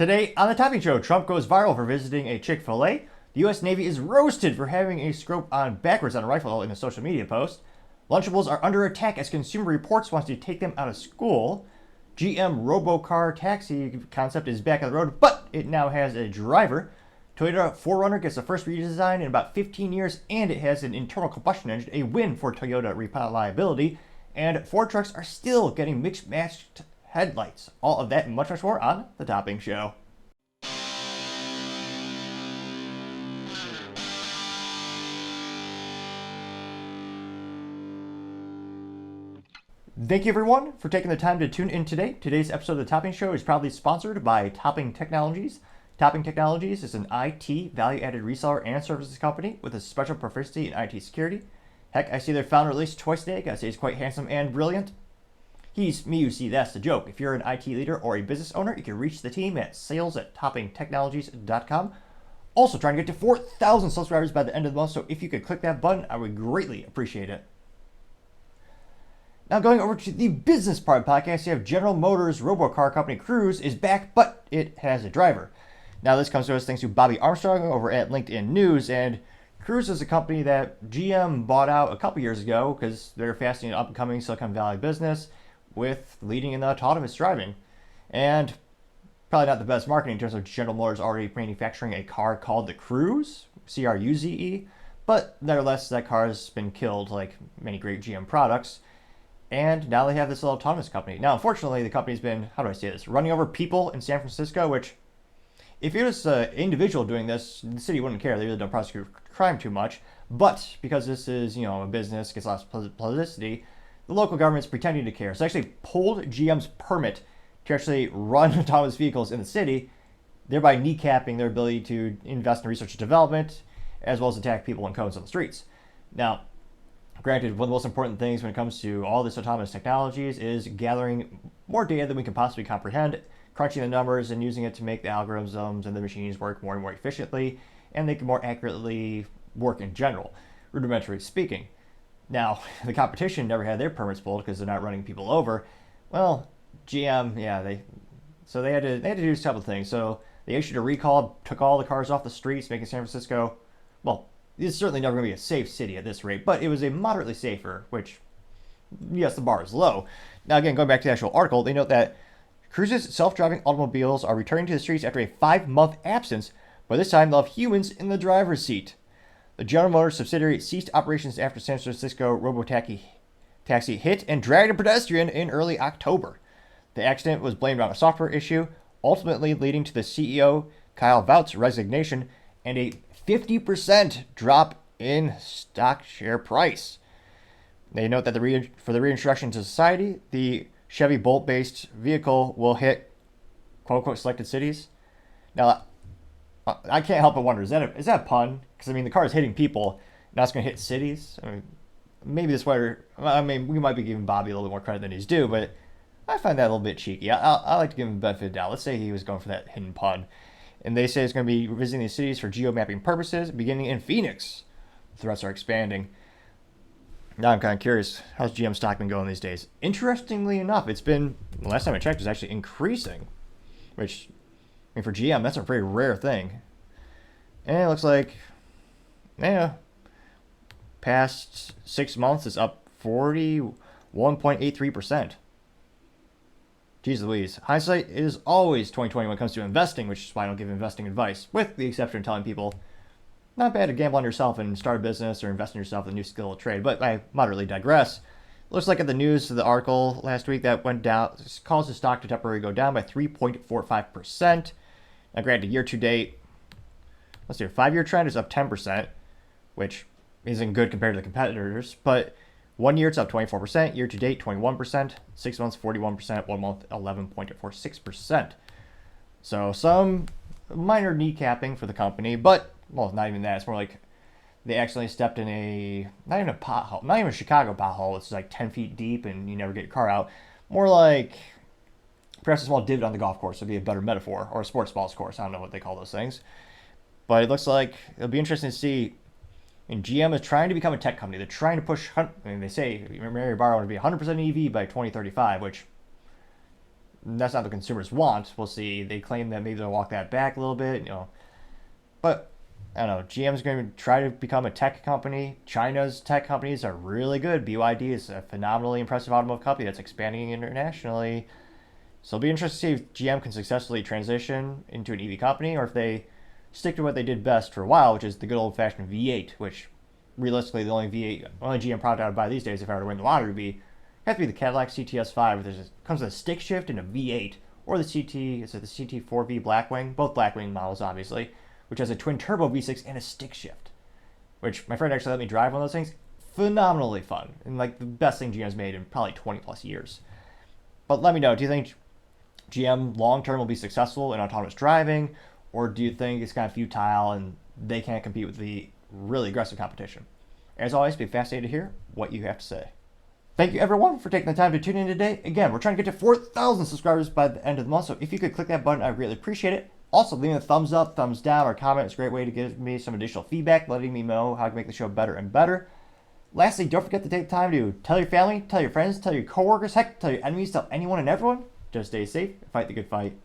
Today on the Topping Show, Trump goes viral for visiting a Chick-fil-A. The U.S. Navy is roasted for having a scope on backwards on a rifle in a social media post. Lunchables are under attack as Consumer Reports wants to take them out of school. GM Robocar taxi concept is back on the road, but it now has a driver. Toyota 4Runner gets the first redesign in about 15 years, and it has an internal combustion engine, a win for Toyota reliability. And Ford trucks are still getting mixed-matched headlights. All of that and much, much more on The Topping Show. Thank you, everyone, for taking the time to tune in today. Today's episode of The Topping Show is proudly sponsored by Topping Technologies. Topping Technologies is an IT value-added reseller and services company with a special proficiency in IT security. Heck, I see their founder at least twice a day. I gotta say he's quite handsome and brilliant. He's me, you see, that's the joke. If you're an IT leader or a business owner, you can reach the team at sales@toppingtechnologies.com. Also trying to get to 4,000 subscribers by the end of the month, so if you could click that button, I would greatly appreciate it. Now going over to the business part of the podcast, you have General Motors Robocar company Cruise is back, but it has a driver. Now this comes to us thanks to Bobby Armstrong over at LinkedIn News, and Cruise is a company that GM bought out a couple years ago because they're fast and up-and-coming Silicon Valley business with leading in the autonomous driving. And probably not the best marketing in terms of General Motors already manufacturing a car called the Cruze, C-R-U-Z-E, but nevertheless that car has been killed like many great GM products. And now they have this little autonomous company. Now, unfortunately, the company's been, how do I say this, running over people in San Francisco, which, if it was an individual doing this, the city wouldn't care. They really don't prosecute crime too much. But because this is, a business, gets lots of publicity, the local government's pretending to care. So they actually pulled GM's permit to actually run autonomous vehicles in the city, thereby kneecapping their ability to invest in research and development, as well as attack people in cones on the streets. Now, granted, one of the most important things when it comes to all this autonomous technologies is gathering more data than we can possibly comprehend, crunching the numbers and using it to make the algorithms and the machines work more and more efficiently, and they can more accurately work in general, rudimentary speaking. Now, the competition never had their permits pulled because they're not running people over. Well, GM, they had to do several things. So they issued a recall, took all the cars off the streets, making San Francisco, well, it's certainly never going to be a safe city at this rate, but it was a moderately safer, which, yes, the bar is low. Now, again, going back to the actual article, they note that Cruise's self-driving automobiles are returning to the streets after a 5-month absence, but this time they'll have humans in the driver's seat. The General Motors subsidiary ceased operations after San Francisco Robotaxi hit and dragged a pedestrian in early October. The accident was blamed on a software issue, ultimately leading to the CEO, Kyle Vaught's resignation and a 50% drop in stock share price. They note that for the reintroduction to society, the Chevy Bolt-based vehicle will hit quote-unquote selected cities. Now, I can't help but wonder, is that a pun? Because, the car is hitting people, now it's going to hit cities? Maybe this way, we might be giving Bobby a little bit more credit than he's due, but I find that a little bit cheeky. I like to give him the benefit of the doubt. Let's say he was going for that hidden pun. And they say it's going to be visiting these cities for geo-mapping purposes, beginning in Phoenix. Threats are expanding. Now I'm kind of curious, how's GM stock been going these days? Interestingly enough, it's been, last time I checked, it's actually increasing. Which, for GM, that's a very rare thing. And it looks like, past 6 months, it's up 41.83%. Jeez Louise. Hindsight is always 2020 when it comes to investing, which is why I don't give investing advice, with the exception of telling people, not bad to gamble on yourself and start a business or invest in yourself in a new skill or trade, but I moderately digress. Looks like at the news of the article last week that went down, caused the stock to temporarily go down by 3.45%. Now granted, year to date, let's see, 5-year trend is up 10%, which isn't good compared to the competitors, but 1 year it's up 24%, year to date 21%, 6 months 41%, 1 month 11.46%. So some minor kneecapping for the company, but, well, not even that. It's more like they accidentally stepped in not even a pothole, not even a Chicago pothole. It's like 10 feet deep and you never get your car out. More like perhaps a small divot on the golf course would be a better metaphor, or a sports balls course. I don't know what they call those things. But it looks like it'll be interesting to see. And GM is trying to become a tech company. They're trying to push, they say Mary Barra want to be 100% EV by 2035, which That's not what consumers want. We'll see. They claim that maybe they'll walk that back a little bit, But I don't know. GM's going to try to become a tech company. China's tech companies are really good. BYD is a phenomenally impressive automotive company that's expanding internationally. So it'll be interesting to see if GM can successfully transition into an EV company, or if they stick to what they did best for a while, which is the good old-fashioned V8, which realistically the only GM product I would buy these days if I were to win the lottery would have to be the Cadillac CTS5, which comes with a stick shift and a V8, or the CT4V Blackwing, both Blackwing models obviously, which has a twin turbo V6 and a stick shift, which my friend actually let me drive one of those things. Phenomenally fun, and like the best thing GM's made in probably 20 plus years. But let me know, do you think GM long term will be successful in autonomous driving, or do you think it's kind of futile and they can't compete with the really aggressive competition? As always, be fascinated to hear what you have to say. Thank you everyone for taking the time to tune in today. Again, we're trying to get to 4,000 subscribers by the end of the month, so if you could click that button, I'd really appreciate it. Also, leaving a thumbs up, thumbs down, or comment is a great way to give me some additional feedback, letting me know how to make the show better and better. Lastly, don't forget to take the time to tell your family, tell your friends, tell your coworkers, heck, tell your enemies, tell anyone and everyone. Just stay safe and fight the good fight.